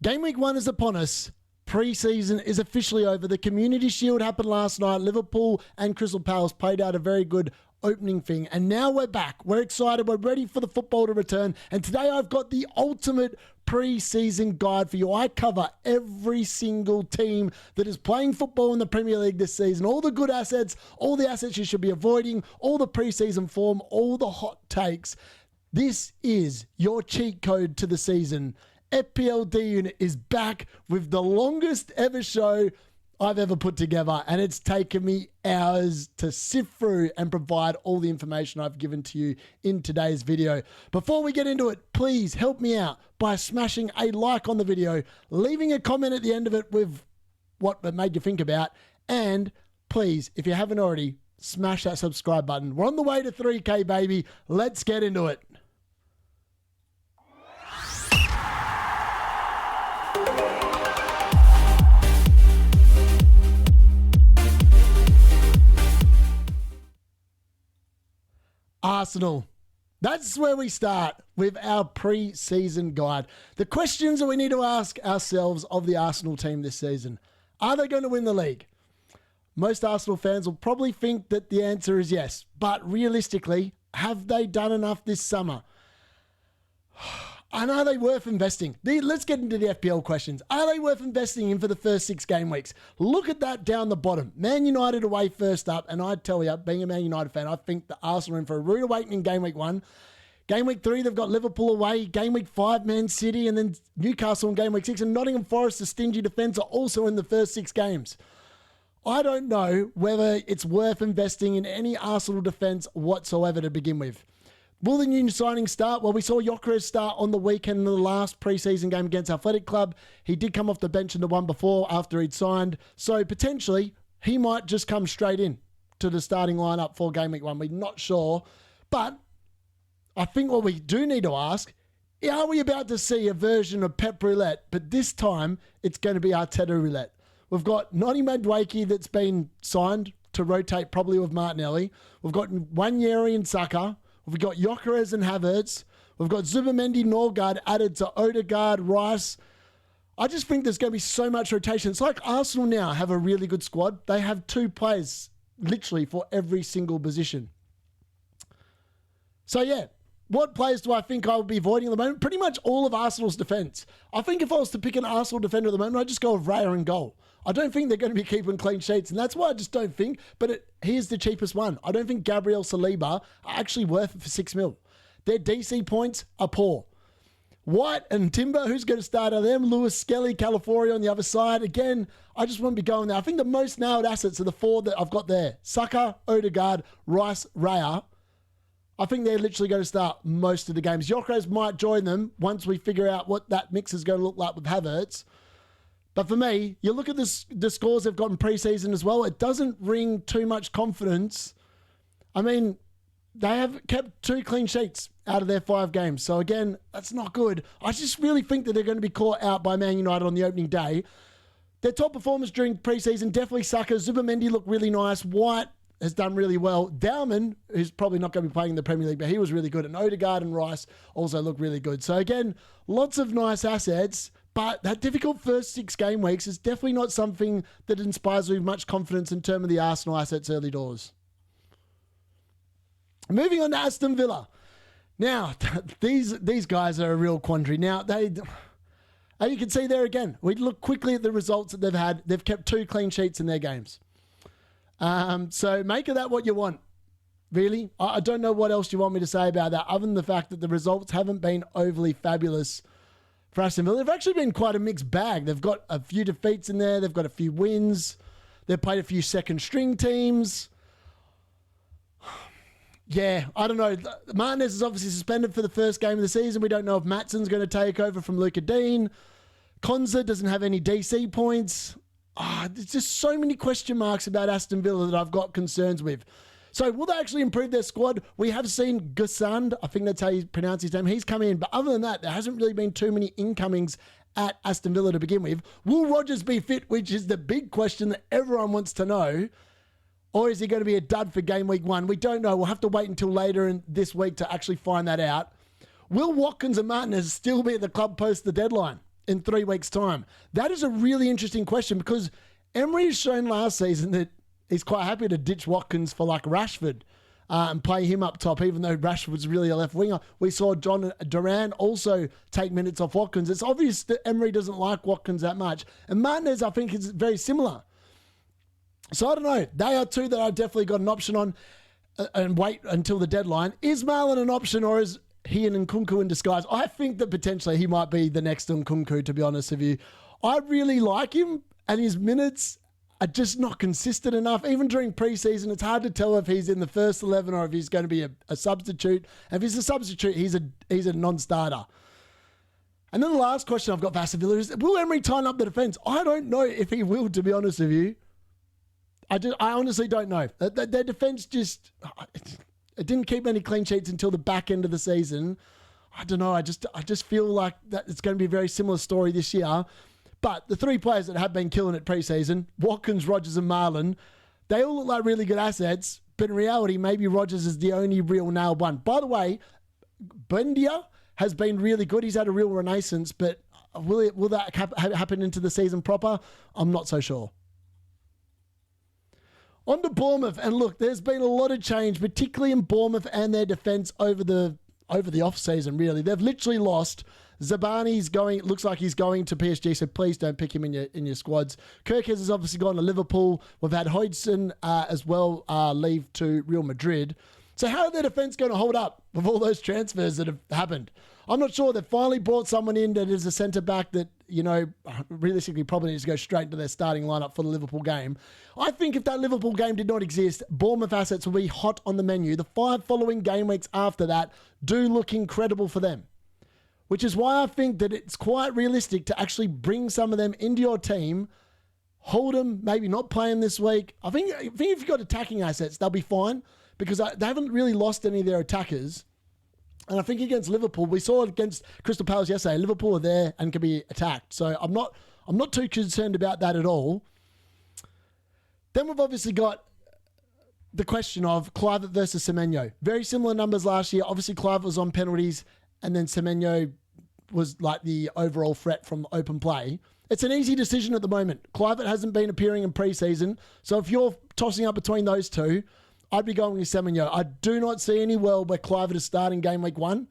Game week 1 is upon us. Pre-season is officially over. The Community Shield happened last night. Liverpool and Crystal Palace played out a very good opening thing. And now we're back. We're excited. We're ready for the football to return. And today I've got the ultimate pre-season guide for you. I cover every single team that is playing football in the Premier League this season. All the good assets, all the assets you should be avoiding, all the pre-season form, all the hot takes. This is your cheat code to the season. FPL D-Unit is back with the longest ever show I've ever put together, and it's taken me hours to sift through and provide all the information I've given to you in today's video. Before we get into it, please help me out by smashing a like on the video, leaving a comment at the end of it with what it made you think about, and please, if you haven't already, smash that subscribe button. We're on the way to 3K, baby. Let's get into it. Arsenal. That's where we start with our pre-season guide. The questions that we need to ask ourselves of the Arsenal team this season. Are they going to win the league? Most Arsenal fans will probably think that the answer is yes. But realistically, have they done enough this summer? And are they worth investing? Let's get into the FPL questions. Are they worth investing in for the first 6 game weeks? Look at that down the bottom. Man United away first up. And I tell you, being a Man United fan, I think the Arsenal are in for a rude awakening game week 1. Game week 3, they've got Liverpool away. Game week 5, Man City. And then Newcastle in game week 6. And Nottingham Forest, the stingy defence, are also in the first 6 games. I don't know whether it's worth investing in any Arsenal defence whatsoever to begin with. Will the new signing start? Well, we saw Gyökeres start on the weekend in the last preseason game against Athletic Club. He did come off the bench in the one before after he'd signed. So potentially, he might just come straight in to the starting lineup for game week 1. We're not sure. But I think what we do need to ask, are we about to see a version of Pep Roulette? But this time, it's going to be Arteta Roulette. We've got Notty Madueke that's been signed to rotate probably with Martinelli. We've got Wanyeri and Saka. We've got Gyökeres and Havertz. We've got Zubimendi, Norgard added to Odegaard, Rice. I just think there's going to be so much rotation. It's like Arsenal now have a really good squad. They have 2 players literally for every single position. So yeah, what players do I think I would be avoiding at the moment? Pretty much all of Arsenal's defence. I think if I was to pick an Arsenal defender at the moment, I'd just go with Raya in goal. I don't think they're going to be keeping clean sheets, and that's why I just don't think. But here's the cheapest one. I don't think Gabriel Saliba are actually worth it for 6 mil. Their DC points are poor. White and Timber, who's going to start out of them? Lewis, Skelly, Califorio on the other side. Again, I just won't be going there. I think the most nailed assets are the 4 that I've got there. Saka, Odegaard, Rice, Raya. I think they're literally going to start most of the games. Gyökeres might join them once we figure out what that mix is going to look like with Havertz. But for me, you look at the scores they've got in pre-season as well, it doesn't ring too much confidence. I mean, they have kept 2 clean sheets out of their 5 games. So again, that's not good. I just really think that they're going to be caught out by Man United on the opening day. Their top performers during pre-season, definitely Saka. Zubimendi looked really nice. White has done really well. Dowman, who's probably not going to be playing in the Premier League, but he was really good. And Odegaard and Rice also look really good. So again, lots of nice assets. But that difficult first 6 game weeks is definitely not something that inspires me with much confidence in terms of the Arsenal assets early doors. Moving on to Aston Villa. Now, these guys are a real quandary. Now, and you can see there again, we look quickly at the results that they've had. They've kept 2 clean sheets in their games. So make of that what you want. Really, I don't know what else you want me to say about that, other than the fact that the results haven't been overly fabulous for Aston Villa. They've actually been quite a mixed bag. They've got a few defeats in there. They've got a few wins. They've played a few second string teams. Yeah, I don't know. Martinez is obviously suspended for the first game of the season. We don't know if Matson's going to take over from Luca Dean. Konza doesn't have any DC points. There's just so many question marks about Aston Villa that I've got concerns with. So will they actually improve their squad? We have seen Gusand, I think that's how you pronounce his name, he's come in. But other than that, there hasn't really been too many incomings at Aston Villa to begin with. Will Rodgers be fit, which is the big question that everyone wants to know? Or is he going to be a dud for game week 1? We don't know. We'll have to wait until later in this week to actually find that out. Will Watkins and Martinez still be at the club post the deadline? in 3 weeks' time? That is a really interesting question because Emery has shown last season that he's quite happy to ditch Watkins for like Rashford and play him up top, even though Rashford was really a left winger. We saw John Duran also take minutes off Watkins. It's obvious that Emery doesn't like Watkins that much. And Martinez, I think, is very similar. So I don't know. They are two that I definitely got an option on and wait until the deadline. Is Marlon an option or is he an Nkunku in disguise? I think that potentially he might be the next Nkunku, to be honest with you. I really like him and his minutes are just not consistent enough. Even during preseason, it's hard to tell if he's in the first 11 or if he's going to be a substitute. If he's a substitute, he's a non-starter. And then the last question I've got for Aston Villa is, will Emery tighten up the defence? I don't know if he will, to be honest with you. I honestly don't know. Their defence just... It didn't keep any clean sheets until the back end of the season. I don't know. I just feel like that it's going to be a very similar story this year. But the 3 players that have been killing it pre-season, Watkins, Rodgers and Marlon, they all look like really good assets. But in reality, maybe Rodgers is the only real nailed one. By the way, Buendia has been really good. He's had a real renaissance. But will that happen into the season proper? I'm not so sure. On to Bournemouth. And look, there's been a lot of change, particularly in Bournemouth and their defence over the off-season, really. They've literally lost... Zabani's going, it looks like he's going to PSG, so please don't pick him in your squads. Kirkes has obviously gone to Liverpool. We've had Hodgson as well leave to Real Madrid. So how are their defence going to hold up with all those transfers that have happened? I'm not sure. They've finally brought someone in that is a centre-back that, you know, realistically probably needs to go straight into their starting lineup for the Liverpool game. I think if that Liverpool game did not exist, Bournemouth assets will be hot on the menu. The 5 following game weeks after that do look incredible for them. Which is why I think that it's quite realistic to actually bring some of them into your team, hold them, maybe not play them this week. I think if you've got attacking assets, they'll be fine because they haven't really lost any of their attackers. And I think against Liverpool, we saw it against Crystal Palace yesterday. Liverpool are there and can be attacked. So I'm not too concerned about that at all. Then we've obviously got the question of Kluivert versus Semenyo. Very similar numbers last year. Obviously, Kluivert was on penalties and then Semenyo was like the overall threat from open play. It's an easy decision at the moment. Kluivert hasn't been appearing in pre-season. So if you're tossing up between those two, I'd be going with Semenyo. I do not see any world where Kluivert is starting game week 1.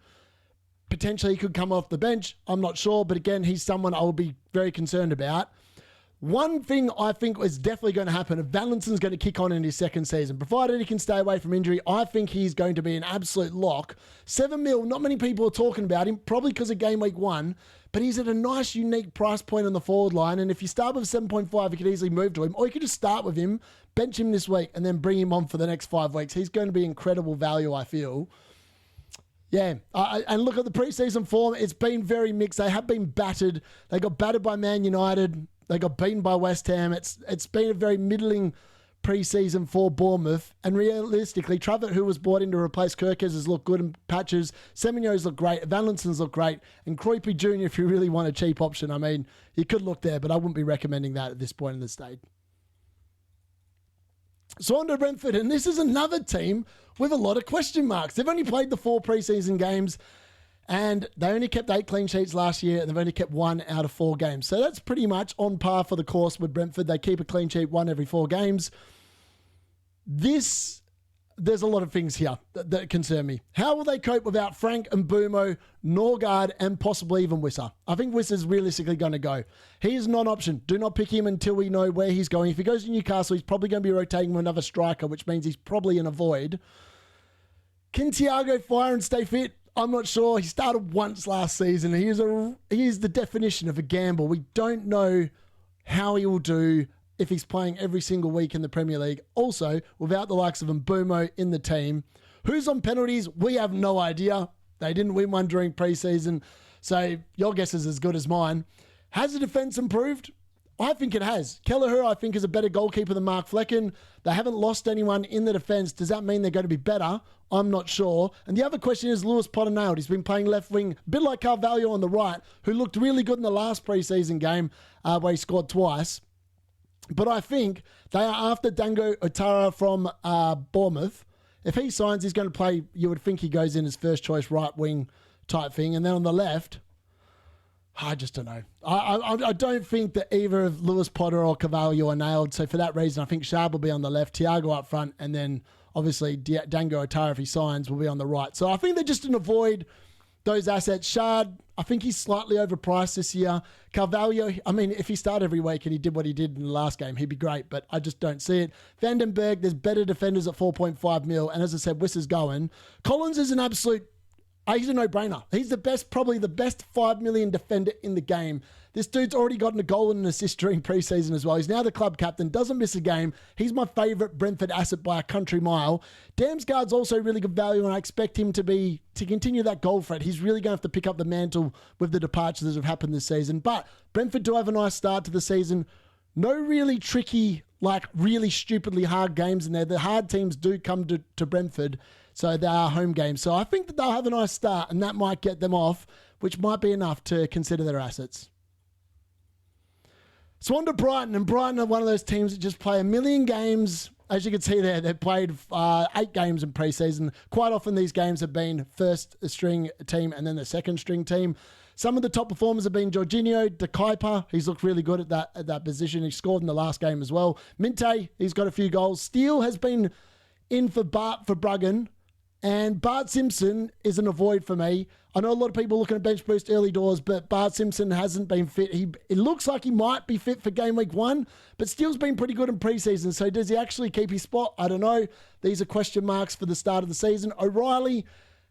Potentially he could come off the bench. I'm not sure. But again, he's someone I will be very concerned about. One thing I think is definitely going to happen, if Valenson's going to kick on in his second season, provided he can stay away from injury, I think he's going to be an absolute lock. 7 mil, not many people are talking about him, probably because of game week 1, but he's at a nice, unique price point on the forward line, and if you start with 7.5, you could easily move to him, or you could just start with him, bench him this week, and then bring him on for the next 5 weeks. He's going to be incredible value, I feel. Yeah, and look at the preseason form. It's been very mixed. They have been battered. They got battered by Man United. They got beaten by West Ham. It's been a very middling pre-season for Bournemouth. And realistically, Kluivert, who was brought in to replace Kirkes, has looked good in patches. Semenyo's look great. Valenson's look great. And Cruyff Jr., if you really want a cheap option, I mean, you could look there, but I wouldn't be recommending that at this point in the stage. So on to Brentford, and this is another team with a lot of question marks. They've only played the 4 pre-season games, and they only kept 8 clean sheets last year, and they've only kept 1 out of 4 games. So that's pretty much on par for the course with Brentford. They keep a clean sheet 1 every 4 games. There's a lot of things here that concern me. How will they cope without Frank and Bumo, Norgard, and possibly even Wissa? I think Wissa's realistically going to go. He is not an option. Do not pick him until we know where he's going. If he goes to Newcastle, he's probably going to be rotating with another striker, which means he's probably in a void. Can Thiago fire and stay fit? I'm not sure. He started once last season. He is the definition of a gamble. We don't know how he will do if he's playing every single week in the Premier League. Also, without the likes of Mbumo in the team. Who's on penalties? We have no idea. They didn't win one during preseason, so your guess is as good as mine. Has the defence improved? I think it has. Kelleher, I think, is a better goalkeeper than Mark Flecken. They haven't lost anyone in the defence. Does that mean they're going to be better? I'm not sure. And the other question is Lewis Potter-Nailed. He's been playing left wing, a bit like Carvalho on the right, who looked really good in the last preseason game where he scored twice. But I think they are after Dango Otara from Bournemouth. If he signs, he's going to play, you would think he goes in as first choice right wing type thing. And then on the left, I just don't know. I don't think that either of Lewis Potter or Carvalho are nailed. So for that reason, I think Sharp will be on the left, Thiago up front, and then obviously Dango Otara, if he signs, will be on the right. So I think they're just going to avoid those assets. Shard, I think he's slightly overpriced this year. Carvalho, I mean, if he started every week and he did what he did in the last game, he'd be great, but I just don't see it. Vandenberg, there's better defenders at 4.5 mil, and as I said, Wiss is going. Collins is an absolute... He's a no-brainer. He's the best, probably the best 5 million defender in the game. This dude's already gotten a goal and an assist during preseason as well. He's now the club captain, doesn't miss a game. He's my favourite Brentford asset by a country mile. Damsgaard's also really good value, and I expect him to continue that goal threat. He's really going to have to pick up the mantle with the departures that have happened this season. But Brentford do have a nice start to the season. No really tricky, like really stupidly hard games in there. The hard teams do come to Brentford. So they are home games. So I think that they'll have a nice start, and that might get them off, which might be enough to consider their assets. So on to Brighton, and Brighton are one of those teams that just play a million games. As you can see there, they've played 8 games in preseason. Quite often these games have been first string team and then the second string team. Some of the top performers have been Jorginho, De Kuyper. He's looked really good at that position. He scored in the last game as well. Minte, he's got a few goals. Steele has been in for Bruggen. And Bart Simpson is an avoid for me. I know a lot of people looking at bench boost early doors, but Bart Simpson hasn't been fit. It looks like he might be fit for game week 1, but Steele's been pretty good in preseason. So does he actually keep his spot? I don't know. These are question marks for the start of the season. O'Reilly,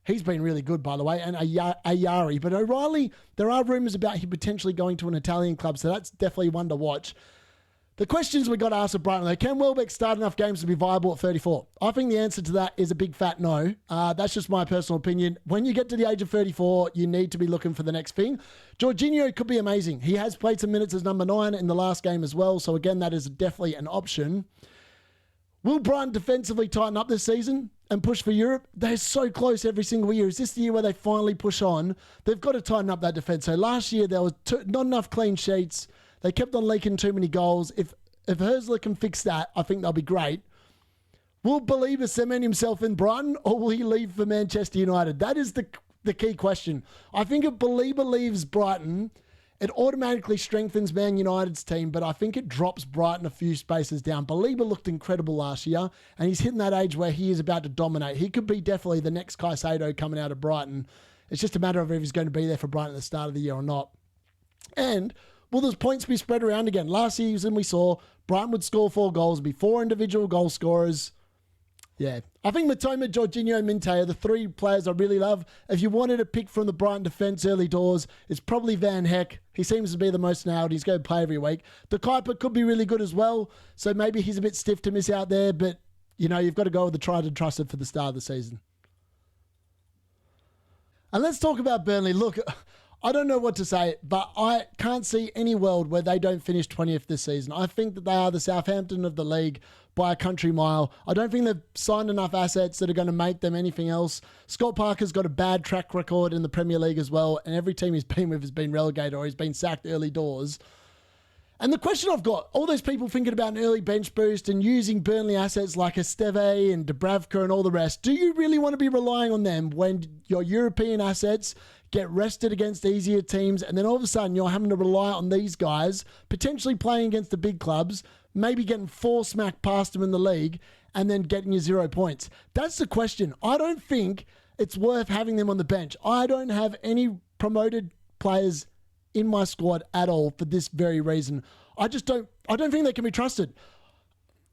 he's been really good, by the way, and Ayari. But O'Reilly, there are rumours about him potentially going to an Italian club, so that's definitely one to watch. The questions we got asked at Brighton, though, can Welbeck start enough games to be viable at 34? I think the answer to that is a big fat no. That's just my personal opinion. When you get to the age of 34, you need to be looking for the next thing. Jorginho could be amazing. He has played some minutes as number 9 in the last game as well. So again, that is definitely an option. Will Brighton defensively tighten up this season and push for Europe? They're so close every single year. Is this the year where they finally push on? They've got to tighten up that defence. So last year, there was not enough clean sheets. They kept on leaking too many goals. If Herzler can fix that, I think they'll be great. Will Believer cement himself in Brighton, or will he leave for Manchester United? That is the key question. I think if Believer leaves Brighton, it automatically strengthens Man United's team, but I think it drops Brighton a few spaces down. Believer looked incredible last year, and he's hitting that age where he is about to dominate. He could be definitely the next Caicedo coming out of Brighton. It's just a matter of if he's going to be there for Brighton at the start of the year or not. And will those points be spread around again? Last season we saw Brighton would score 4 goals, be 4 individual goal scorers. Yeah. I think Matoma, Jorginho, Minte are the 3 players I really love. If you wanted to pick from the Brighton defence early doors, it's probably Van Heck. He seems to be the most nailed. He's going to play every week. De Kuyper could be really good as well, so maybe he's a bit stiff to miss out there, but you've got to go with the tried and trusted for the start of the season. And let's talk about Burnley. Look, I don't know what to say, but I can't see any world where they don't finish 20th this season. I think that they are the Southampton of the league by a country mile. I don't think they've signed enough assets that are going to make them anything else. Scott Parker's got a bad track record in the Premier League as well, and every team he's been with has been relegated or he's been sacked early doors. And the question I've got, all those people thinking about an early bench boost and using Burnley assets like Esteve and Dubravka and all the rest, do you really want to be relying on them when your European assets get rested against easier teams, and then all of a sudden you're having to rely on these guys, potentially playing against the big clubs, maybe getting 4 smack past them in the league, and then getting you 0 points? That's the question. I don't think it's worth having them on the bench. I don't have any promoted players in my squad at all for this very reason. I don't think they can be trusted.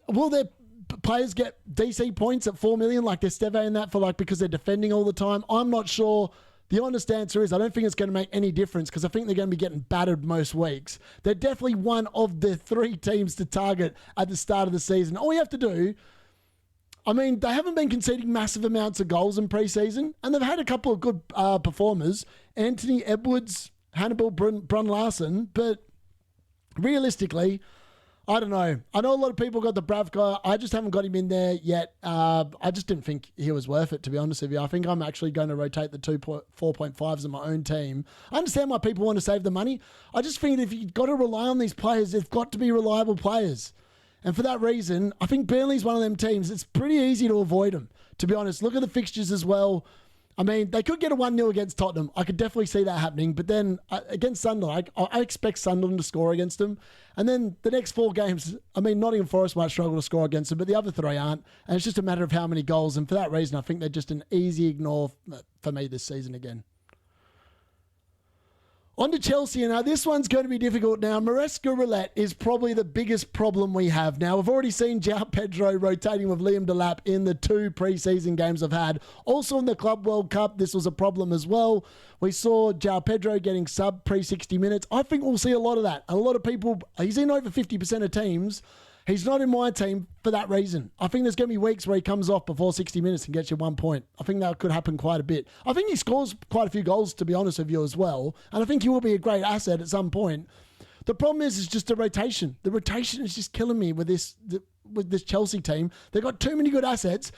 Will their players get DC points at 4 million like Esteve and that because they're defending all the time? I'm not sure. The honest answer is I don't think it's going to make any difference because I think they're going to be getting battered most weeks. They're definitely one of the 3 teams to target at the start of the season. All you have to do, they haven't been conceding massive amounts of goals in preseason, and they've had a couple of good performers. Anthony Edwards, Hannibal Brun Larson, but realistically, I don't know. I know a lot of people got the Bravka. I just haven't got him in there yet. I just didn't think he was worth it, to be honest with you. I think I'm actually going to rotate the 4.5s in my own team. I understand why people want to save the money. I just think that if you've got to rely on these players, they've got to be reliable players. And for that reason, I think Burnley's one of them teams. It's pretty easy to avoid them, to be honest. Look at the fixtures as well. I mean, they could get a 1-0 against Tottenham. I could definitely see that happening. But then against Sunderland, I expect Sunderland to score against them. And then the next 4 games, I mean, Nottingham Forest might struggle to score against them, but the other 3 aren't. And it's just a matter of how many goals. And for that reason, I think they're just an easy ignore for me this season again. On to Chelsea. Now, this one's going to be difficult now. Maresca Roulette is probably the biggest problem we have. Now, we've already seen João Pedro rotating with Liam Delap in the 2 pre-season games I've had. Also in the Club World Cup, this was a problem as well. We saw João Pedro getting sub pre-60 minutes. I think we'll see a lot of that. A lot of people, he's in over 50% of teams. He's not in my team for that reason. I think there's going to be weeks where he comes off before 60 minutes and gets you 1 point. I think that could happen quite a bit. I think he scores quite a few goals, to be honest with you, as well. And I think he will be a great asset at some point. The problem is just the rotation. The rotation is just killing me with this Chelsea team. They've got too many good assets.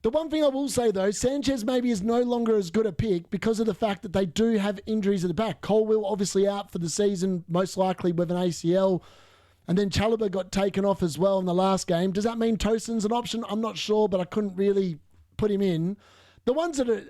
The one thing I will say, though, Sanchez maybe is no longer as good a pick because of the fact that they do have injuries at the back. Colwill obviously out for the season, most likely with an ACL. And then Chalobah got taken off as well in the last game. Does that mean Tosin's an option? I'm not sure, but I couldn't really put him in. The ones that are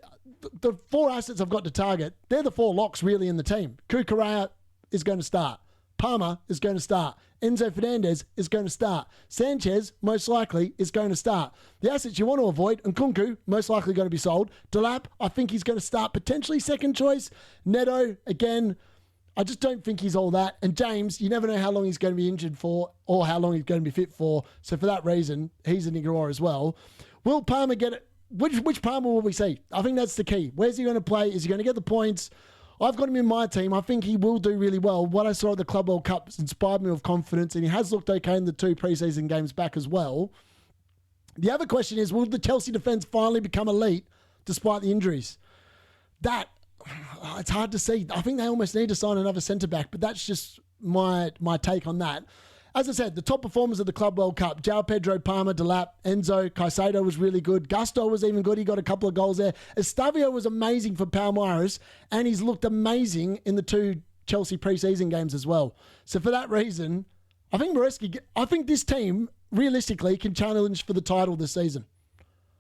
the 4 assets I've got to target, they're the 4 locks really in the team. Cucurella is going to start. Palmer is going to start. Enzo Fernandez is going to start. Sanchez, most likely, is going to start. The assets you want to avoid, Nkunku, most likely going to be sold. Delap, I think he's going to start, potentially second choice. Neto, again, I just don't think he's all that. And James, you never know how long he's going to be injured for or how long he's going to be fit for. So for that reason, he's an ignore as well. Will Palmer get it? Which Palmer will we see? I think that's the key. Where's he going to play? Is he going to get the points? I've got him in my team. I think he will do really well. What I saw at the Club World Cup inspired me with confidence, and he has looked okay in the 2 preseason games back as well. The other question is, will the Chelsea defence finally become elite despite the injuries? It's hard to see. I think they almost need to sign another centre-back, but that's just my take on that. As I said, the top performers of the Club World Cup, João Pedro, Palmer, Delap, Enzo, Caicedo was really good. Gusto was even good. He got a couple of goals there. Estavio was amazing for Palmeiras, and he's looked amazing in the 2 Chelsea pre-season games as well. So for that reason, I think this team, realistically, can challenge for the title this season.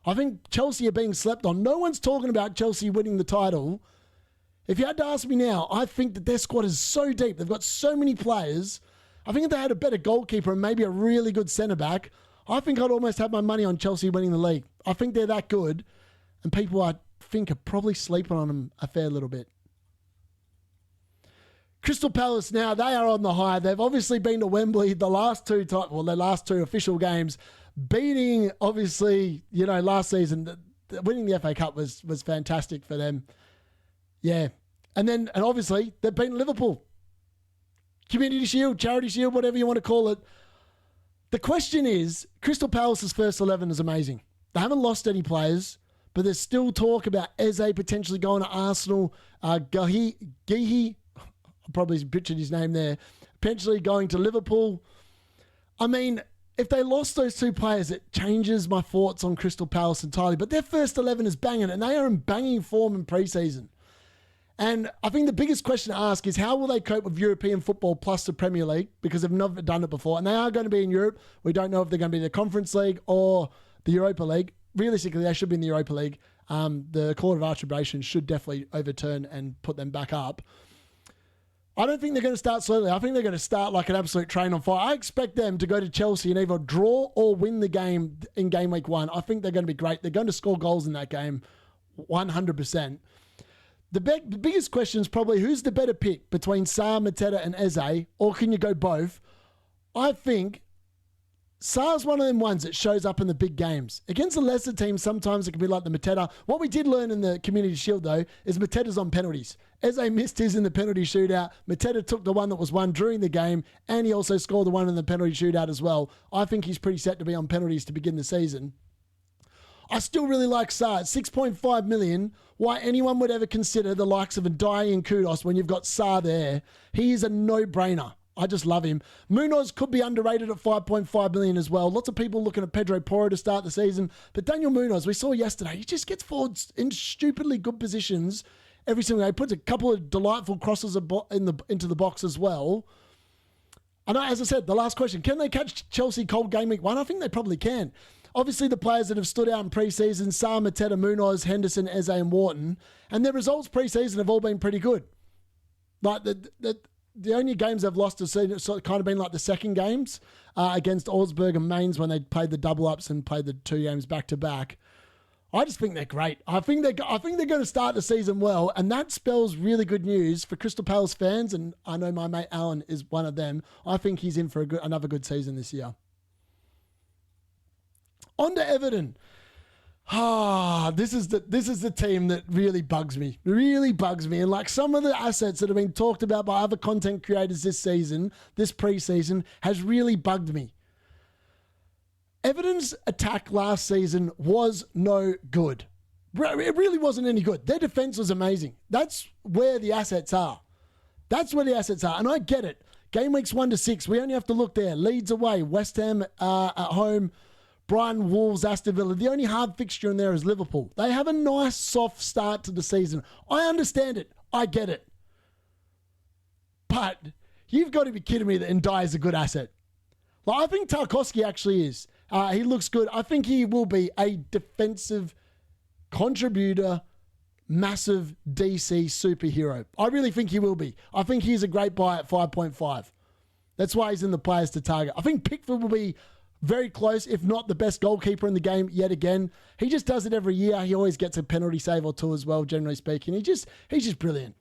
I think Chelsea are being slept on. No one's talking about Chelsea winning the title. If you had to ask me now, I think that their squad is so deep. They've got so many players. I think if they had a better goalkeeper and maybe a really good centre-back, I think I'd almost have my money on Chelsea winning the league. I think they're that good, and people, I think, are probably sleeping on them a fair little bit. Crystal Palace now, they are on the high. They've obviously been to Wembley their last 2 official games, beating, obviously, last season. Winning the FA Cup was fantastic for them. Yeah. And obviously, they've beaten Liverpool. Community Shield, Charity Shield, whatever you want to call it. The question is, Crystal Palace's first 11 is amazing. They haven't lost any players, but there's still talk about Eze potentially going to Arsenal. Gehi, I probably butchered his name there, potentially going to Liverpool. I mean, if they lost those 2 players, it changes my thoughts on Crystal Palace entirely. But their first 11 is banging, and they are in banging form in pre-season. And I think the biggest question to ask is how will they cope with European football plus the Premier League, because they've never done it before. And they are going to be in Europe. We don't know if they're going to be in the Conference League or the Europa League. Realistically, they should be in the Europa League. The Court of Arbitration should definitely overturn and put them back up. I don't think they're going to start slowly. I think they're going to start like an absolute train on fire. I expect them to go to Chelsea and either draw or win the game in game week 1. I think they're going to be great. They're going to score goals in that game, 100%. The biggest question is probably who's the better pick between Sarr, Mateta and Eze, or can you go both? I think Sarr's one of them ones that shows up in the big games. Against the lesser teams, sometimes it can be like the Mateta. What we did learn in the Community Shield, though, is Mateta's on penalties. Eze missed his in the penalty shootout. Mateta took the one that was won during the game, and he also scored the one in the penalty shootout as well. I think he's pretty set to be on penalties to begin the season. I still really like Sarr. 6.5 million. Why anyone would ever consider the likes of a Ndiaye and Kudos when you've got Sarr there. He is a no-brainer. I just love him. Munoz could be underrated at 5.5 million as well. Lots of people looking at Pedro Porro to start the season. But Daniel Munoz, we saw yesterday, he just gets forward in stupidly good positions every single day. He puts a couple of delightful crosses into the box as well. And as I said, the last question, can they catch Chelsea cold game week 1? I think they probably can. obviously the players that have stood out in pre-season, Sam, Mateta, Munoz, Henderson, Eze and Wharton, and their results pre-season have all been pretty good. Like the only games they've lost have kind of been like the second games against Augsburg and Mainz when they played the double-ups and played the 2 games back-to-back. I just think they're great. I think they're going to start the season well, and that spells really good news for Crystal Palace fans, and I know my mate Alan is one of them. I think he's in for another good season this year. On to Everton. This is the team that really bugs me. Really bugs me. And like some of the assets that have been talked about by other content creators this season, this pre-season, has really bugged me. Everton's attack last season was no good. It really wasn't any good. Their defense was amazing. That's where the assets are. And I get it. Game weeks 1 to 6, we only have to look there. Leeds away, West Ham at home, Brighton, Wolves, Aston Villa. The only hard fixture in there is Liverpool. They have a nice, soft start to the season. I understand it. I get it. But you've got to be kidding me that Ndiaye is a good asset. Like, I think Tarkowski actually is. He looks good. I think he will be a defensive contributor, massive DC superhero. I really think he will be. I think he's a great buy at 5.5. That's why he's in the players to target. I think Pickford will be very close, if not the best goalkeeper in the game yet again. He just does it every year. He always gets a penalty save or two as well, generally speaking. He's just brilliant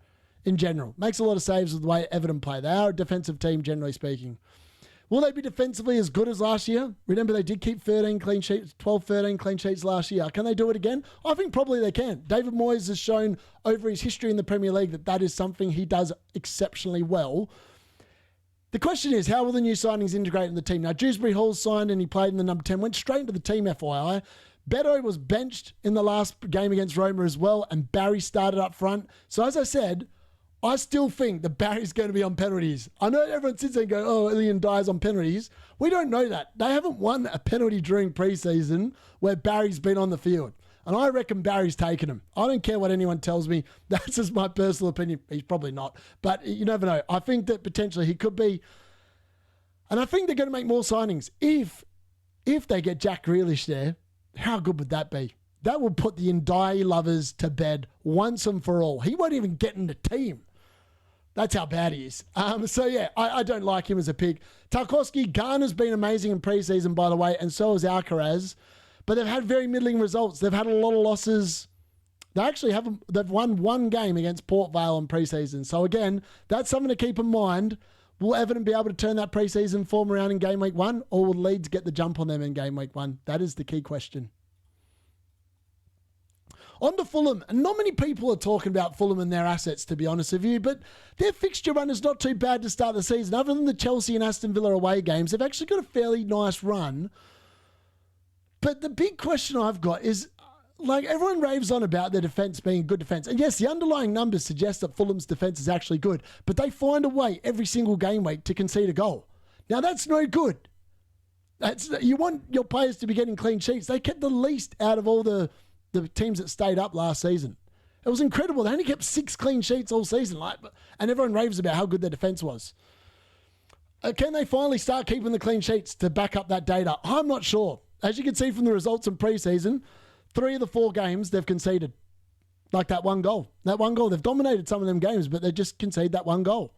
in general. Makes a lot of saves with the way Everton play. They are a defensive team, generally speaking. Will they be defensively as good as last year? Remember, they did keep 13 clean sheets last year. Can they do it again? I think probably they can. David Moyes has shown over his history in the Premier League that is something he does exceptionally well. The question is, how will the new signings integrate in the team? Now, Dewsbury Hall's signed and he played in the number 10, went straight into the team, FYI. Beto was benched in the last game against Roma as well, and Barry started up front. So as I said, I still think that Barry's going to be on penalties. I know everyone sits there and goes, oh, Ilian dies on penalties. We don't know that. They haven't won a penalty during pre-season where Barry's been on the field. And I reckon Barry's taken him. I don't care what anyone tells me. That's just my personal opinion. He's probably not. But you never know. I think that potentially he could be. And I think they're going to make more signings. If they get Jack Grealish there, how good would that be? That will put the Ndiaye lovers to bed once and for all. He won't even get in the team. That's how bad he is. So, yeah, I don't like him as a pick. Tarkowski, Garner's been amazing in pre-season, by the way, and so has Alcaraz. But they've had very middling results. They've had a lot of losses. They've won 1 game against Port Vale in pre-season. So, again, that's something to keep in mind. Will Everton be able to turn that pre-season form around in game week 1, or will Leeds get the jump on them in game week 1? That is the key question. On to Fulham, and not many people are talking about Fulham and their assets, to be honest with you, but their fixture run is not too bad to start the season. Other than the Chelsea and Aston Villa away games, they've actually got a fairly nice run. But the big question I've got is, like, everyone raves on about their defence being good defence. And yes, the underlying numbers suggest that Fulham's defence is actually good, but they find a way every single game week to concede a goal. Now, that's no good. You want your players to be getting clean sheets. They kept the least out of all the teams that stayed up last season. It was incredible. They only kept 6 clean sheets all season, and everyone raves about how good their defence was. Can they finally start keeping the clean sheets to back up that data? I'm not sure. As you can see from the results in pre-season, 3 of the 4 games they've conceded. Like that one goal. They've dominated some of them games, but they just conceded that 1 goal.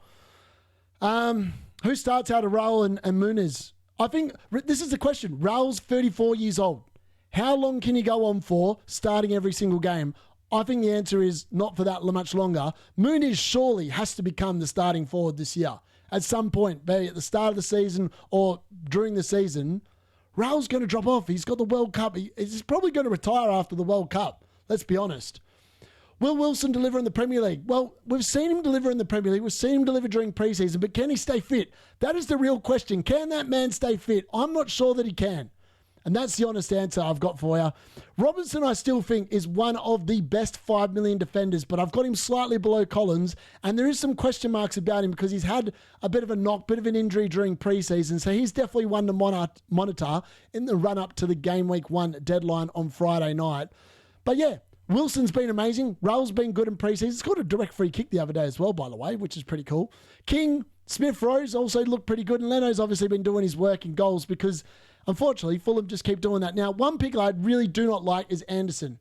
Who starts out of Raul and Muniz? I think this is the question. Raul's 34 years old. How long can he go on for starting every single game? I think the answer is not for that much longer. Muniz surely has to become the starting forward this year. At some point, be it at the start of the season or during the season, Raul's going to drop off. He's got the World Cup. He's probably going to retire after the World Cup. Let's be honest. Will Wilson deliver in the Premier League? Well, we've seen him deliver in the Premier League. We've seen him deliver during pre-season, but can he stay fit? That is the real question. Can that man stay fit? I'm not sure that he can. And that's the honest answer I've got for you. Robinson, I still think, is one of the best 5 million defenders, but I've got him slightly below Collins, and there is some question marks about him because he's had a bit of a knock, bit of an injury during pre-season, so he's definitely one to monitor in the run-up to the Game Week 1 deadline on Friday night. But yeah, Wilson's been amazing. Raul's been good in pre-season. He's got a direct free kick the other day as well, by the way, which is pretty cool. King, Smith-Rowe also looked pretty good, and Leno's obviously been doing his work in goals because Unfortunately, Fulham just keep doing that. Now, one pick I really do not like is Anderson.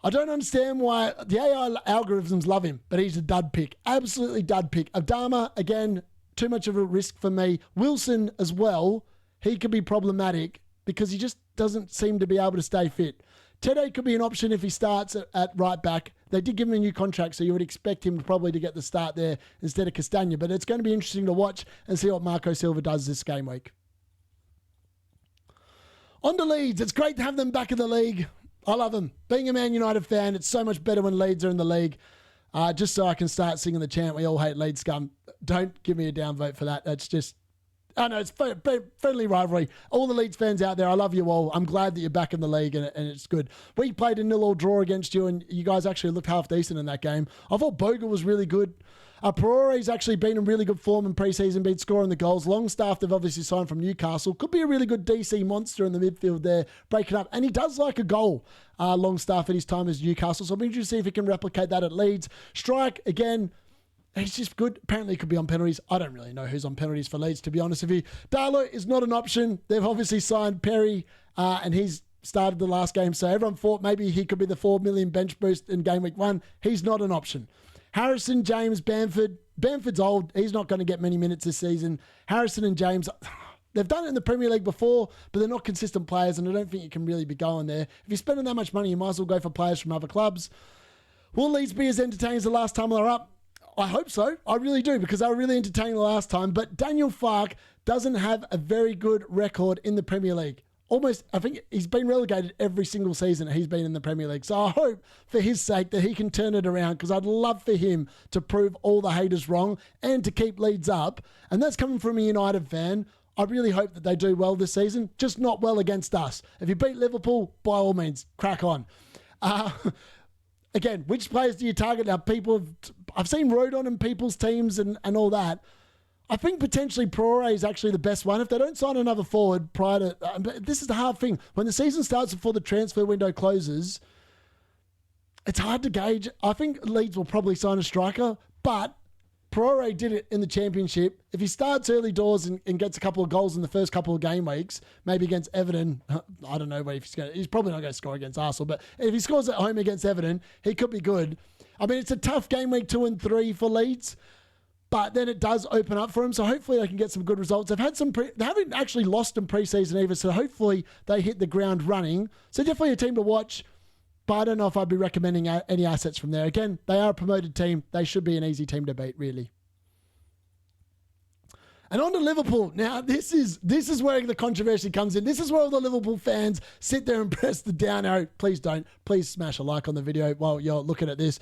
I don't understand why the AI algorithms love him, but he's a dud pick. Absolutely dud pick. Adama, again, too much of a risk for me. Wilson as well, he could be problematic because he just doesn't seem to be able to stay fit. Tede could be an option if he starts at right back. They did give him a new contract, so you would expect him probably to get the start there instead of Castagna. But it's going to be interesting to watch and see what Marco Silva does this game week. On to Leeds. It's great to have them back in the league. I love them. Being a Man United fan, it's so much better when Leeds are in the league. Just so I can start singing the chant, we all hate Leeds scum. Don't give me a downvote for that. That's just... I know, it's friendly rivalry. All the Leeds fans out there, I love you all. I'm glad that you're back in the league and it's good. We played a 0-0 draw against you and you guys actually looked half decent in that game. I thought Bogle was really good. Pereire's actually been in really good form in pre-season, been scoring the goals. Longstaff, they've obviously signed from Newcastle. Could be a really good DC monster in the midfield there, breaking up. And he does like a goal, Longstaff, at his time as Newcastle. So I'll be interested to see if he can replicate that at Leeds. Strike, again... He's just good. Apparently, he could be on penalties. I don't really know who's on penalties for Leeds, to be honest with you. Darlow is not an option. They've obviously signed Perry, and he's started the last game. So everyone thought maybe he could be the 4 million bench boost in game week 1. He's not an option. Harrison, James, Bamford. Bamford's old. He's not going to get many minutes this season. Harrison and James, they've done it in the Premier League before, but they're not consistent players, and I don't think you can really be going there. If you're spending that much money, you might as well go for players from other clubs. Will Leeds be as entertaining as the last time they're up? I hope so. I really do, because they were really entertaining the last time. But Daniel Farke doesn't have a very good record in the Premier League. Almost, I think he's been relegated every single season he's been in the Premier League. So I hope for his sake that he can turn it around, because I'd love for him to prove all the haters wrong and to keep Leeds up. And that's coming from a United fan. I really hope that they do well this season, just not well against us. If you beat Liverpool, by all means, crack on. Again, which players do you target now? I've seen Rodon in people's teams and all that. I think potentially Prore is actually the best one. If they don't sign another forward prior to... this is the hard thing. When the season starts before the transfer window closes, it's hard to gauge. I think Leeds will probably sign a striker, but Prore did it in the Championship. If he starts early doors and gets a couple of goals in the first couple of game weeks, maybe against Everton, I don't know if he's probably not going to score against Arsenal, but if he scores at home against Everton, he could be good. I mean, it's a tough game week 2 and 3 for Leeds, but then it does open up for him, so hopefully they can get some good results. They haven't actually lost in pre-season either, so hopefully they hit the ground running. So definitely a team to watch. But I don't know if I'd be recommending any assets from there. Again, they are a promoted team. They should be an easy team to beat, really. And on to Liverpool. Now, this is where the controversy comes in. This is where all the Liverpool fans sit there and press the down arrow. Please don't. Please smash a like on the video while you're looking at this.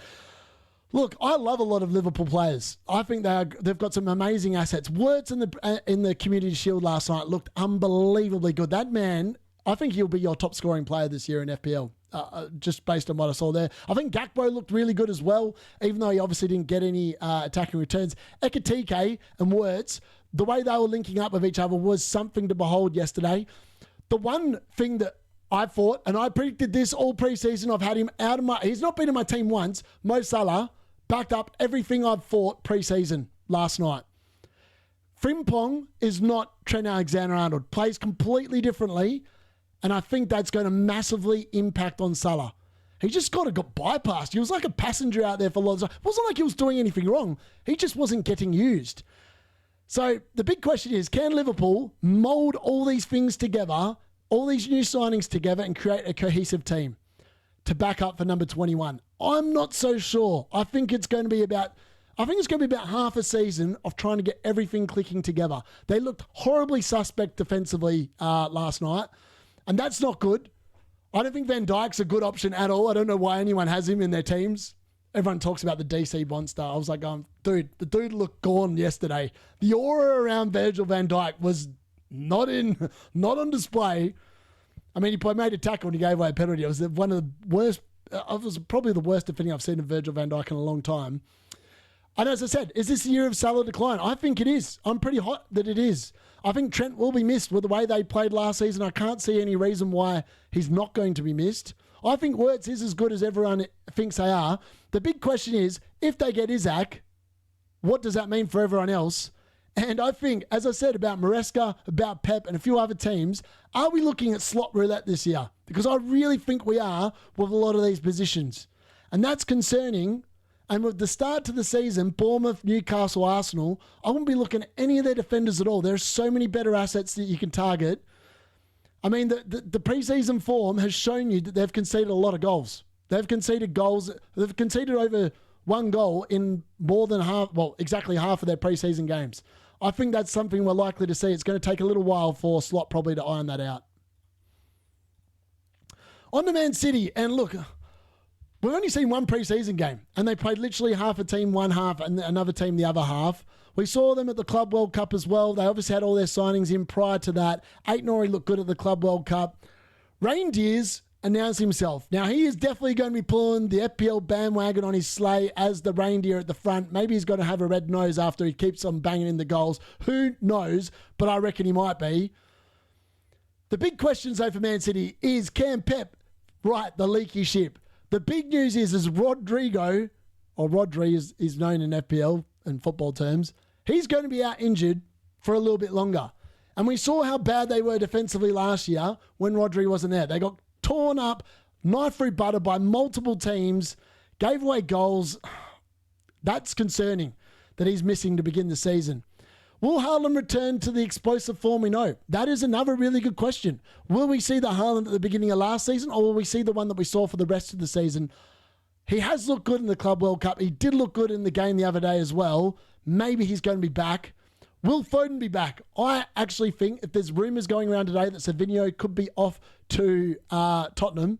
Look, I love a lot of Liverpool players. I think they've got some amazing assets. Wirtz in the Community Shield last night looked unbelievably good. That man, I think he'll be your top scoring player this year in FPL. Just based on what I saw there. I think Gakpo looked really good as well, even though he obviously didn't get any attacking returns. Ekitike and Wirtz, the way they were linking up with each other was something to behold yesterday. The one thing that I thought, and I predicted this all preseason, I've had him out of he's not been in my team once. Mo Salah backed up everything I've thought preseason last night. Frimpong is not Trent Alexander-Arnold, plays completely differently. And I think that's going to massively impact on Salah. He just got bypassed. He was like a passenger out there for lots of... It wasn't like he was doing anything wrong. He just wasn't getting used. So the big question is, can Liverpool mould all these things together, all these new signings together, and create a cohesive team to back up for number 21? I'm not so sure. I think it's going to be about half a season of trying to get everything clicking together. They looked horribly suspect defensively last night. And that's not good. I don't think Van Dijk's a good option at all. I don't know why anyone has him in their teams. Everyone talks about the DC monster. I was like, dude, the dude looked gone yesterday. The aura around Virgil van Dijk was not on display. I mean, he made a tackle and he gave away a penalty. It was one of the worst. It was probably the worst defending I've seen of Virgil van Dijk in a long time. And as I said, is this the year of Salah decline? I think it is. I'm pretty hot that it is. I think Trent will be missed with the way they played last season. I can't see any reason why he's not going to be missed. I think Wirtz is as good as everyone thinks they are. The big question is, if they get Isaac, what does that mean for everyone else? And I think, as I said about Maresca, about Pep and a few other teams, are we looking at slot roulette this year? Because I really think we are with a lot of these positions. And that's concerning. And with the start to the season, Bournemouth, Newcastle, Arsenal, I wouldn't be looking at any of their defenders at all. There are so many better assets that you can target. I mean, the preseason form has shown you that they've conceded a lot of goals. They've conceded goals. They've conceded over one goal in more than half, well, exactly half of their preseason games. I think that's something we're likely to see. It's going to take a little while for Slot probably to iron that out. On to Man City, and look, we've only seen one preseason game, and they played literally half a team one half and another team the other half. We saw them at the Club World Cup as well. They obviously had all their signings in prior to that. Aït-Nouri looked good at the Club World Cup. Reindeers announced himself. Now, he is definitely going to be pulling the FPL bandwagon on his sleigh as the reindeer at the front. Maybe he's going to have a red nose after he keeps on banging in the goals. Who knows? But I reckon he might be. The big questions, though, for Man City is, can Pep right the leaky ship? The big news is Rodrigo, or Rodri is known in FPL and football terms, he's going to be out injured for a little bit longer. And we saw how bad they were defensively last year when Rodri wasn't there. They got torn up, knife through butter by multiple teams, gave away goals. That's concerning that he's missing to begin the season. Will Haaland return to the explosive form we know? That is another really good question. Will we see the Haaland at the beginning of last season, or will we see the one that we saw for the rest of the season? He has looked good in the Club World Cup. He did look good in the game the other day as well. Maybe he's going to be back. Will Foden be back? I actually think, if there's rumours going around today that Savinho could be off to Tottenham,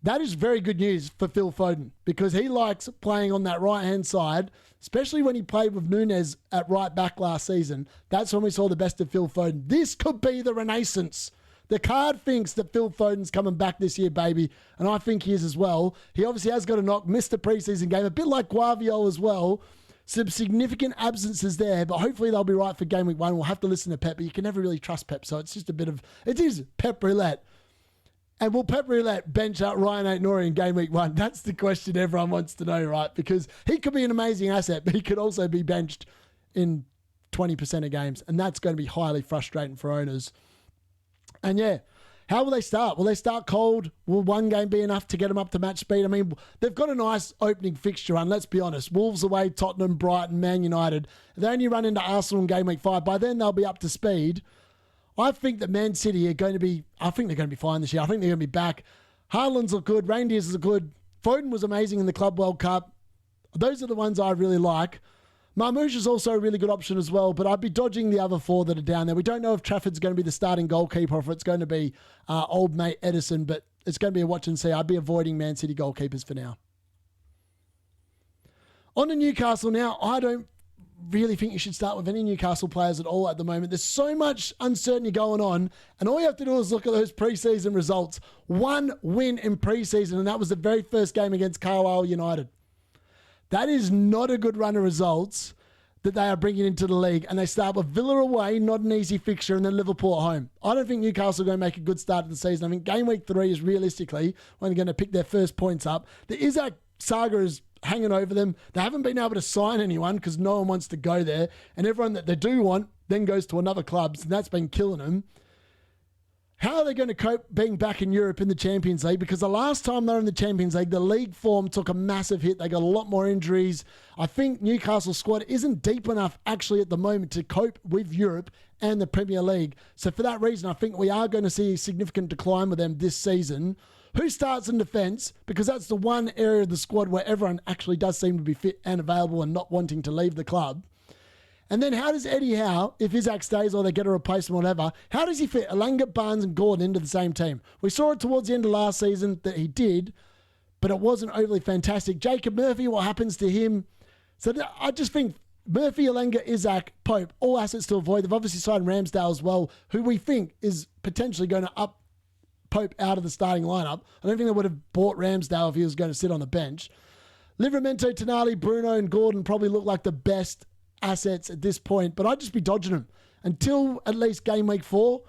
that is very good news for Phil Foden, because he likes playing on that right-hand side, especially when he played with Núñez at right back last season. That's when we saw the best of Phil Foden. This could be the renaissance. The card thinks that Phil Foden's coming back this year, baby, and I think he is as well. He obviously has got a knock, missed a preseason game, a bit like Guardiola as well. Some significant absences there, but hopefully they'll be right for game week 1. We'll have to listen to Pep, but you can never really trust Pep, so it's just a bit of, it is Pep roulette. And will Pep roulette bench out Ryan Aït-Nouri in game week 1? That's the question everyone wants to know, right? Because he could be an amazing asset, but he could also be benched in 20% of games, and that's going to be highly frustrating for owners. And yeah, how will they start? Will they start cold? Will one game be enough to get them up to match speed? I mean, they've got a nice opening fixture run, let's be honest. Wolves away, Tottenham, Brighton, Man United. They only run into Arsenal in game week 5. By then, they'll be up to speed. I think that Man City are going to be, I think they're going to be fine this year. I think they're going to be back. Haaland's look good. Reindeers are good. Foden was amazing in the Club World Cup. Those are the ones I really like. Marmoush is also a really good option as well, but I'd be dodging the other 4 that are down there. We don't know if Trafford's going to be the starting goalkeeper or if it's going to be old mate Edison, but it's going to be a watch and see. I'd be avoiding Man City goalkeepers for now. On to Newcastle now. I don't really think you should start with any Newcastle players at all at the moment. There's so much uncertainty going on, and all you have to do is look at those preseason results. 1 win in preseason, and that was the very first game against Carlisle United. That is not a good run of results that they are bringing into the league, and they start with Villa away, not an easy fixture, and then Liverpool at home. I don't think Newcastle are going to make a good start to the season. I think game week 3 is realistically when they're going to pick their first points up. The Isaac saga is hanging over them. They haven't been able to sign anyone because no one wants to go there, and everyone that they do want then goes to another club, and that's been killing them. How are they going to cope being back in Europe in the Champions League? Because the last time they were in the Champions League, the league form took a massive hit. They got a lot more injuries. I think Newcastle's squad isn't deep enough actually at the moment to cope with Europe and the Premier League. So for that reason, I think we are going to see a significant decline with them this season. Who starts in defence? Because that's the one area of the squad where everyone actually does seem to be fit and available and not wanting to leave the club. And then how does Eddie Howe, if Isaac stays or they get a replacement or whatever, how does he fit Elanga, Barnes and Gordon into the same team? We saw it towards the end of last season that he did, but it wasn't overly fantastic. Jacob Murphy, what happens to him? So I just think Murphy, Elanga, Isaac, Pope, all assets to avoid. They've obviously signed Ramsdale as well, who we think is potentially going to up Pope out of the starting lineup. I don't think they would have bought Ramsdale if he was going to sit on the bench. Livramento, Tonali, Bruno and Gordon probably look like the best assets at this point, but I'd just be dodging them until at least game week 4.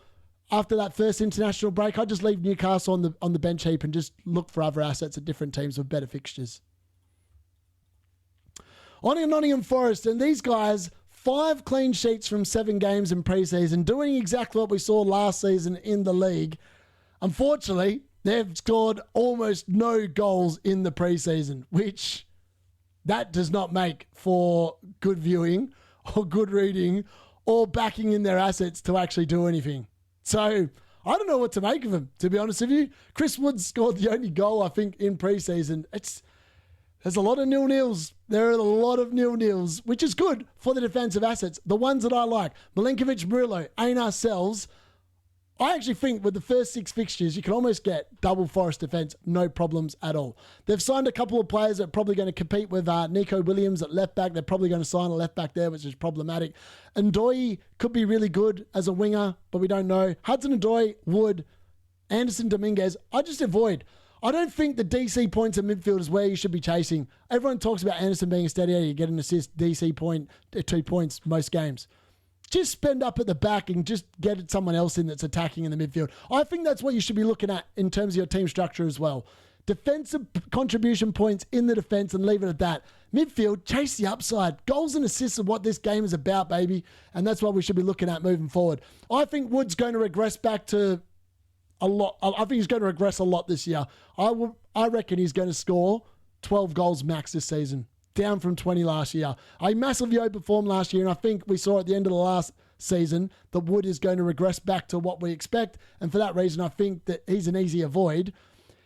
After that first international break, I'd just leave Newcastle on the bench heap and just look for other assets at different teams with better fixtures. On to Nottingham Forest, and these guys 5 clean sheets from 7 games in preseason, doing exactly what we saw last season in the league. Unfortunately, they've scored almost no goals in the preseason, which that does not make for good viewing or good reading or backing in their assets to actually do anything. So I don't know what to make of them, to be honest with you. Chris Wood scored the only goal, I think, in preseason. There's a lot of nil-nils. There are a lot of nil-nils, which is good for the defensive assets. The ones that I like, Milinkovic, Murillo, Einar Sells. I actually think with the first 6 fixtures, you can almost get double Forest defence, no problems at all. They've signed a couple of players that are probably going to compete with Nico Williams at left back. They're probably going to sign a left back there, which is problematic. Ndoye could be really good as a winger, but we don't know. Hudson-Odoi, Wood, Anderson, Dominguez, I just avoid. I don't think the DC points in midfield is where you should be chasing. Everyone talks about Anderson being a steady Eddie, get an assist, DC point, 2 points most games. Just spend up at the back and just get someone else in that's attacking in the midfield. I think that's what you should be looking at in terms of your team structure as well. Defensive contribution points in the defense and leave it at that. Midfield, chase the upside. Goals and assists are what this game is about, baby. And that's what we should be looking at moving forward. I think Wood's going to regress back to a lot. I think he's going to regress a lot this year. I reckon he's going to score 12 goals max this season, down from 20 last year. I massively overperformed last year, and I think we saw at the end of the last season that Wood is going to regress back to what we expect. And for that reason, I think that he's an easy avoid.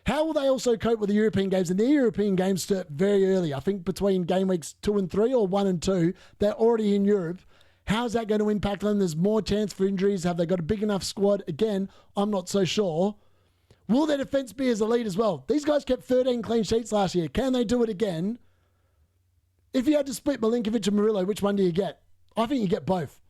How will they also cope with the European games? And the European games start very early. I think between game weeks 2 and 3 or 1 and 2, they're already in Europe. How's that going to impact them? There's more chance for injuries. Have they got a big enough squad? Again, I'm not so sure. Will their defence be as elite as well? These guys kept 13 clean sheets last year. Can they do it again? If you had to split Milinkovic and Murillo, which one do you get? I think you get both.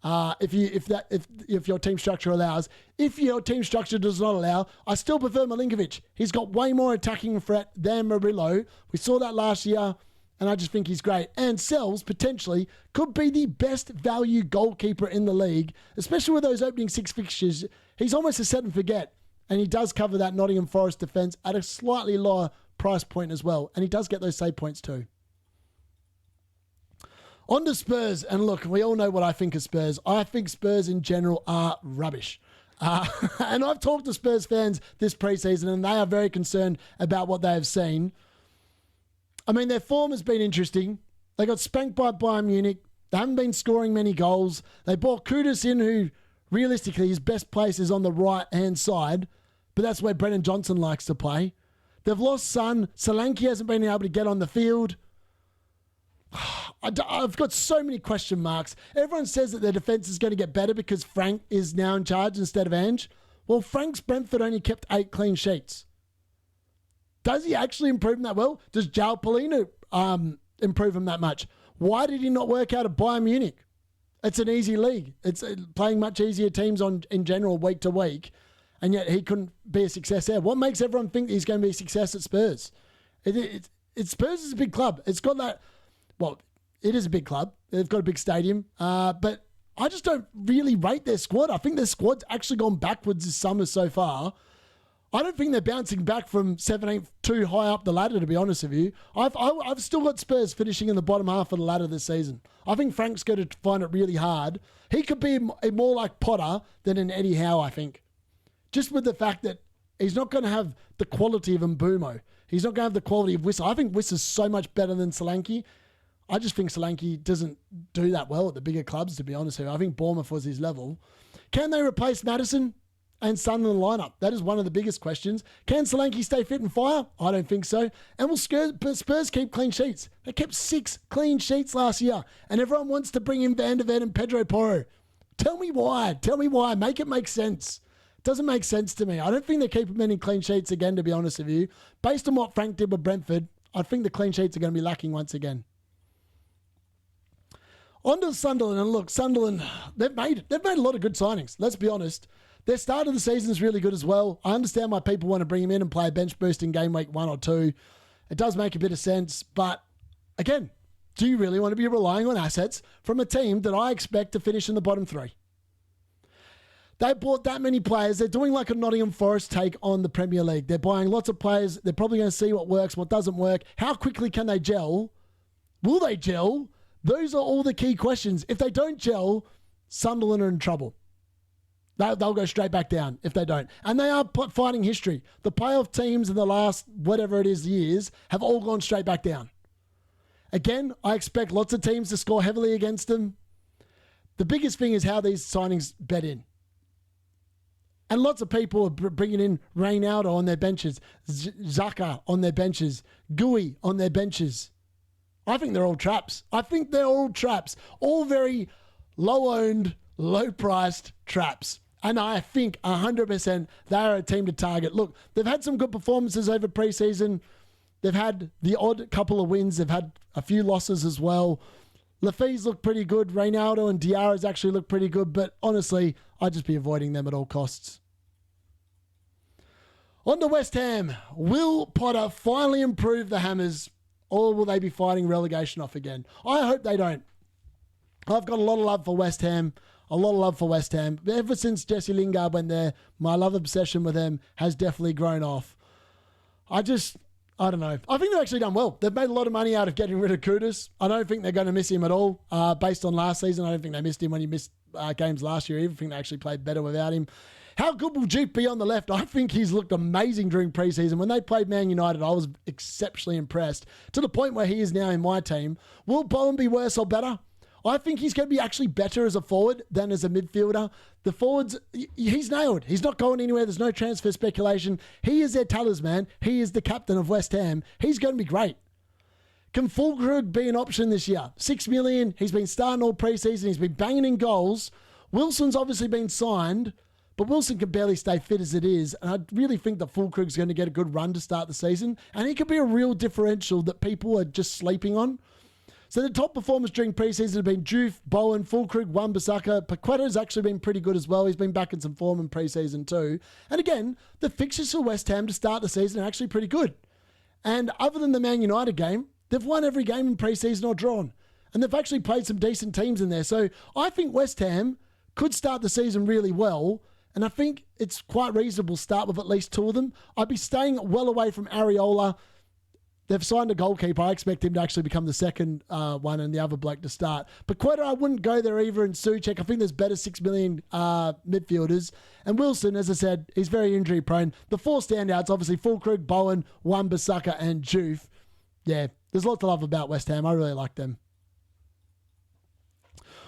If your team structure allows. If your team structure does not allow, I still prefer Milinkovic. He's got way more attacking threat than Murillo. We saw that last year, and I just think he's great. And Sells, potentially, could be the best value goalkeeper in the league, especially with those opening 6 fixtures. He's almost a set and forget, and he does cover that Nottingham Forest defence at a slightly lower price point as well, and he does get those save points too. On to Spurs, and look, we all know what I think of Spurs. I think Spurs in general are rubbish. And I've talked to Spurs fans this preseason, and they are very concerned about what they have seen. I mean, their form has been interesting. They got spanked by Bayern Munich. They haven't been scoring many goals. They brought Kudus in, who realistically his best place is on the right-hand side, but that's where Brennan Johnson likes to play. They've lost Son. Solanke hasn't been able to get on the field. I've got so many question marks. Everyone says that their defence is going to get better because Frank is now in charge instead of Ange. Well, Frank's Brentford only kept 8 clean sheets. Does he actually improve him that well? Does João Paulino improve him that much? Why did he not work out at Bayern Munich? It's an easy league. It's playing much easier teams in general week to week, and yet he couldn't be a success there. What makes everyone think he's going to be a success at Spurs? Spurs is a big club. It's got that... Well, it is a big club. They've got a big stadium. But I just don't really rate their squad. I think their squad's actually gone backwards this summer so far. I don't think they're bouncing back from 17th too high up the ladder, to be honest with you. I've still got Spurs finishing in the bottom half of the ladder this season. I think Frank's going to find it really hard. He could be more like Potter than an Eddie Howe, I think. Just with the fact that he's not going to have the quality of Mbeumo. He's not going to have the quality of Wissa. I think Wissa's so much better than Solanke. I just think Solanke doesn't do that well at the bigger clubs, to be honest with you. I think Bournemouth was his level. Can they replace Maddison and Son in the lineup? That is one of the biggest questions. Can Solanke stay fit and fire? I don't think so. And will Spurs keep clean sheets? They kept 6 clean sheets last year, and everyone wants to bring in Van der Ven and Pedro Porro. Tell me why. Tell me why. Make it make sense. It doesn't make sense to me. I don't think they're keeping many clean sheets again, to be honest with you. Based on what Frank did with Brentford, I think the clean sheets are going to be lacking once again. On to Sunderland, and look, Sunderland, they've made a lot of good signings, let's be honest. Their start of the season is really good as well. I understand why people want to bring him in and play a bench boost in game week 1 or 2. It does make a bit of sense, but again, do you really want to be relying on assets from a team that I expect to finish in the bottom 3? They bought that many players. They're doing like a Nottingham Forest take on the Premier League. They're buying lots of players. They're probably going to see what works, what doesn't work. How quickly can they gel? Will they gel? Those are all the key questions. If they don't gel, Sunderland are in trouble. They'll go straight back down if they don't. And they are fighting history. The playoff teams in the last, whatever it is, years have all gone straight back down. Again, I expect lots of teams to score heavily against them. The biggest thing is how these signings bed in. And lots of people are bringing in Reynaldo on their benches, Xhaka on their benches, Gui on their benches. I think they're all traps. All very low-owned, low-priced traps. And I think 100% they are a team to target. Look, they've had some good performances over preseason. They've had the odd couple of wins. They've had a few losses as well. Lafi's look pretty good. Reynaldo and Diarra's actually look pretty good. But honestly, I'd just be avoiding them at all costs. On to West Ham. Will Potter finally improve the Hammers, or will they be fighting relegation off again? I hope they don't. I've got a lot of love for West Ham. Ever since Jesse Lingard went there, my love obsession with them has definitely grown off. I don't know. I think they've actually done well. They've made a lot of money out of getting rid of Kudus. I don't think they're going to miss him at all. Based on last season, I don't think they missed him when he missed games last year. I even think they actually played better without him. How good will Jupe be on the left? I think he's looked amazing during preseason. When they played Man United, I was exceptionally impressed, to the point where he is now in my team. Will Bowen be worse or better? I think he's going to be actually better as a forward than as a midfielder. The forwards, he's nailed. He's not going anywhere. There's no transfer speculation. He is their talisman. He is the captain of West Ham. He's going to be great. Can Fulkrug be an option this year? 6 million. He's been starting all preseason. He's been banging in goals. Wilson's obviously been signed, but Wilson can barely stay fit as it is. And I really think that Fulkrug's going to get a good run to start the season. And he could be a real differential that people are just sleeping on. So the top performers during preseason have been Juve, Bowen, Fulkrug, Wan-Bissaka. Paqueta's actually been pretty good as well. He's been back in some form in preseason too. And again, the fixtures for West Ham to start the season are actually pretty good. And other than the Man United game, they've won every game in preseason or drawn. And they've actually played some decent teams in there. So I think West Ham could start the season really well. And I think it's quite reasonable to start with at least two of them. I'd be staying well away from Areola. They've signed a goalkeeper. I expect him to actually become the second one and the other bloke to start. But Paqueta, I wouldn't go there either. And Souček, I think there's better 6 million midfielders. And Wilson, as I said, he's very injury prone. The four standouts, obviously, Fulkrug, Bowen, Wan-Bissaka and Juve. Yeah, there's a lot to love about West Ham. I really like them.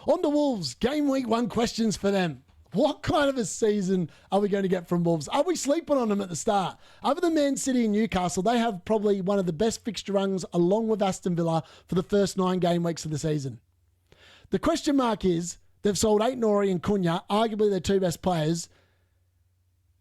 On to Wolves. Game week 1 questions for them. What kind of a season are we going to get from Wolves? Are we sleeping on them at the start? Other than Man City and Newcastle, they have probably one of the best fixture runs along with Aston Villa for the first 9 game weeks of the season. The question mark is, they've sold Aït-Nouri and Cunha, arguably their 2 best players,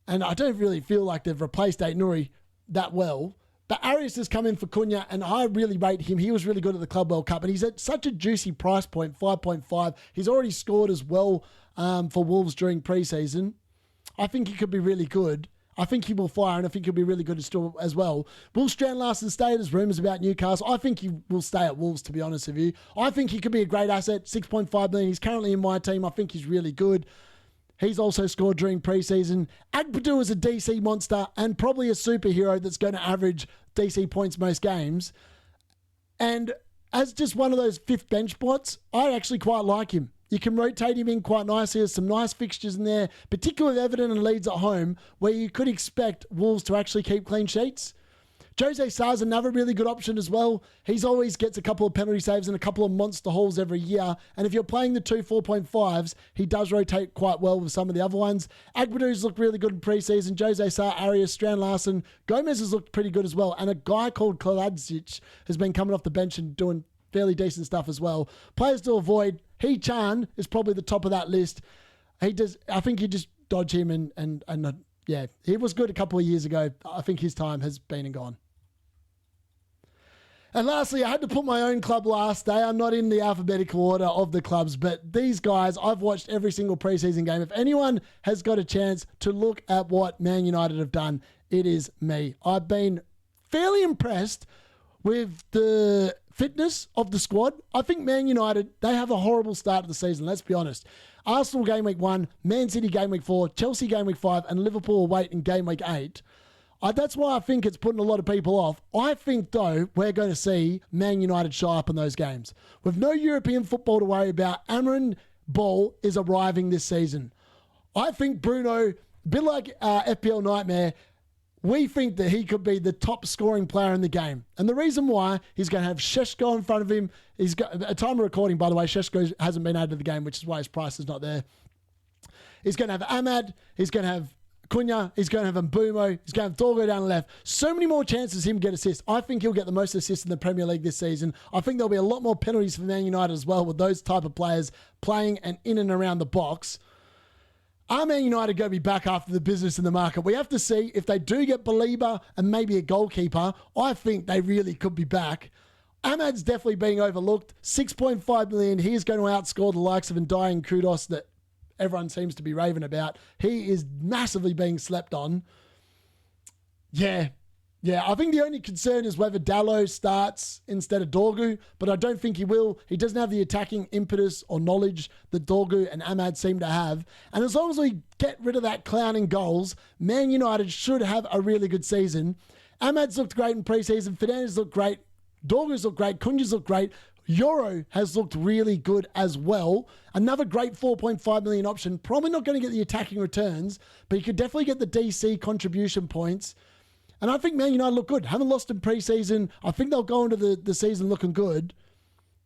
and I don't really feel like they've replaced Aït-Nouri that well. But Arias has come in for Cunha, and I really rate him. He was really good at the Club World Cup, and he's at such a juicy price point, 5.5. He's already scored as well for Wolves during preseason. I think he could be really good. I think he will fire, and I think he'll be really good as well. Will Strand-Larsen stay? There's rumours about Newcastle. I think he will stay at Wolves, to be honest with you. I think he could be a great asset, 6.5 million. He's currently in my team. I think he's really good. He's also scored during preseason. Agbadou is a DC monster and probably a superhero that's going to average DC points most games. And as just one of those 5th bench spots, I actually quite like him. You can rotate him in quite nicely. There's some nice fixtures in there, particularly with Everton and Leeds at home, where you could expect Wolves to actually keep clean sheets. Jose Sar's another really good option as well. He's always gets a couple of penalty saves and a couple of monster hauls every year. And if you're playing the 2 4.5s, he does rotate quite well with some of the other ones. Agbadou's looked really good in preseason. Jose Sar, Arias, Strand-Larsen. Gomez has looked pretty good as well. And a guy called Kaladzic has been coming off the bench and doing fairly decent stuff as well. Players to avoid. Chan is probably the top of that list. I think you just dodge him and yeah, he was good a couple of years ago. I think his time has been and gone. And lastly, I had to put my own club last. They are not in the alphabetical order of the clubs, but these guys, I've watched every single preseason game. If anyone has got a chance to look at what Man United have done, it is me. I've been fairly impressed with the fitness of the squad. I think Man United, they have a horrible start of the season, let's be honest. Arsenal game week 1, Man City game week 4, Chelsea game week 5, and Liverpool await in game week 8. That's why I think it's putting a lot of people off. I think, though, we're going to see Man United show up in those games. With no European football to worry about, Amrin Ball is arriving this season. I think Bruno, a bit like FPL Nightmare, we think that he could be the top scoring player in the game. And the reason why, he's going to have Šeško in front of him. He's got, at time of recording, by the way, Šeško hasn't been added to the game, which is why his price is not there. He's going to have Ahmad. He's going to have Cunha. He's going to have Mbumo. He's going to have Dorgo down the left. So many more chances him to get assists. I think he'll get the most assists in the Premier League this season. I think there'll be a lot more penalties for Man United as well with those type of players playing and in and around the box. Are Man United going to be back after the business in the market? We have to see. If they do get Belieber and maybe a goalkeeper, I think they really could be back. Ahmad's definitely being overlooked. 6.5 million. He is going to outscore the likes of Ndiaye and Kudos that everyone seems to be raving about. He is massively being slept on. Yeah. I think the only concern is whether Dalot starts instead of Dorgu, but I don't think he will. He doesn't have the attacking impetus or knowledge that Dorgu and Ahmad seem to have. And as long as we get rid of that clown in goals, Man United should have a really good season. Ahmad's looked great in preseason. Fernandes looked great. Dorgu's looked great. Cunha's looked great. Euro has looked really good as well. Another great 4.5 million option. Probably not going to get the attacking returns, but you could definitely get the DC contribution points. And I think Man United look good. Haven't lost in pre-season. I think they'll go into the season looking good.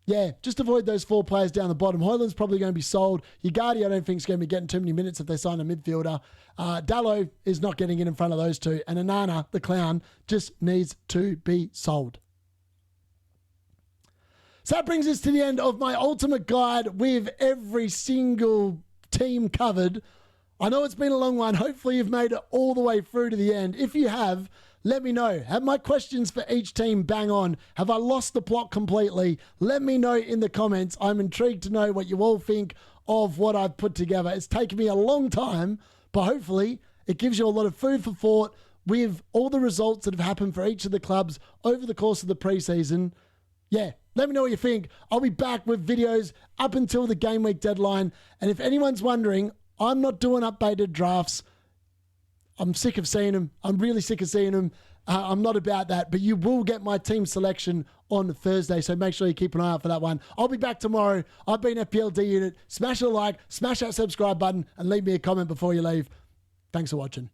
Yeah, just avoid those 4 players down the bottom. Højlund's probably going to be sold. Ugardi, I don't think is going to be getting too many minutes if they sign a midfielder. Dalot is not getting in front of those two. And Onana, the clown, just needs to be sold. So that brings us to the end of my ultimate guide with every single team covered. I know it's been a long one. Hopefully you've made it all the way through to the end. If you have, let me know. Have my questions for each team bang on? Have I lost the plot completely? Let me know in the comments. I'm intrigued to know what you all think of what I've put together. It's taken me a long time, but hopefully it gives you a lot of food for thought with all the results that have happened for each of the clubs over the course of the preseason. Yeah, let me know what you think. I'll be back with videos up until the game week deadline. And if anyone's wondering, I'm not doing updated drafts. I'm sick of seeing them. I'm really sick of seeing them. I'm not about that, but you will get my team selection on Thursday, so make sure you keep an eye out for that one. I'll be back tomorrow. I've been FPL D-Unit. Smash a like, smash that subscribe button, and leave me a comment before you leave. Thanks for watching.